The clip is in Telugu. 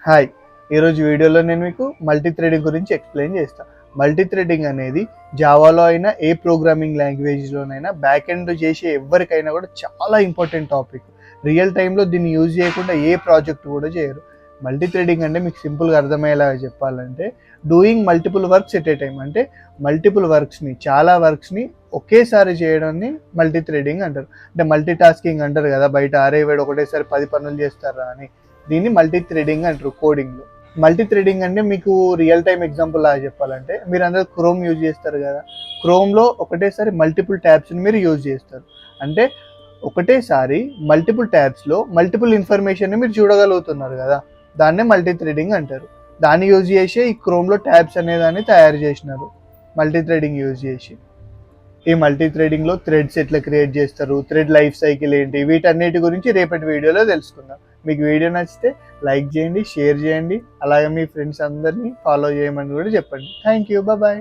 హాయ్, ఈరోజు వీడియోలో నేను మీకు మల్టీ థ్రెడింగ్ గురించి ఎక్స్ప్లెయిన్ చేస్తాను. మల్టీ థ్రెడింగ్ అనేది జావాలో అయినా ఏ ప్రోగ్రామింగ్ లాంగ్వేజ్లోనైనా బ్యాక్ ఎండ్ చేసే ఎవరికైనా కూడా చాలా ఇంపార్టెంట్ టాపిక్. రియల్ టైంలో దీన్ని యూజ్ చేయకుండా ఏ ప్రాజెక్ట్ కూడా చేయరు. మల్టీ థ్రెడింగ్ అంటే మీకు సింపుల్గా అర్థమయ్యేలాగా చెప్పాలంటే doing multiple works at a time, అంటే మల్టిపుల్ వర్క్స్ని, చాలా వర్క్స్ని ఒకేసారి చేయడాన్ని మల్టీ థ్రెడింగ్ అంటారు. అంటే మల్టీ టాస్కింగ్ అంటారు కదా బయట, అరే వీడు ఒకటేసారి 10 పనులు చేస్తారా అని. దీన్ని మల్టీ థ్రెడింగ్ అంటారు కోడింగ్లో. మల్టీ థ్రెడింగ్ అంటే మీకు రియల్ టైం ఎగ్జాంపుల్ లాగా చెప్పాలంటే, మీరు అందరూ క్రోమ్ యూజ్ చేస్తారు కదా, క్రోమ్లో ఒకటేసారి మల్టిపుల్ ట్యాబ్స్ని మీరు యూజ్ చేస్తారు. అంటే ఒకటేసారి మల్టిపుల్ ట్యాబ్స్లో మల్టిపుల్ ఇన్ఫర్మేషన్ని మీరు చూడగలుగుతున్నారు కదా, దాన్నే మల్టీ థ్రెడింగ్ అంటారు. దాన్ని యూజ్ చేసి ఈ క్రోమ్లో ట్యాబ్స్ అనేదాన్ని తయారు చేసినారు మల్టీ థ్రెడింగ్ యూజ్ చేసి. ఈ మల్టీ థ్రెడింగ్లో థ్రెడ్స్ ఎట్లా క్రియేట్ చేస్తారు, థ్రెడ్ లైఫ్ సైకిల్ ఏంటి, వీటన్నిటి గురించి రేపటి వీడియోలో తెలుసుకుందాం. మీకు వీడియో నచ్చితే లైక్ చేయండి, షేర్ చేయండి, అలాగే మీ ఫ్రెండ్స్ అందరినీ ఫాలో చేయమని కూడా చెప్పండి. Thank you, bye.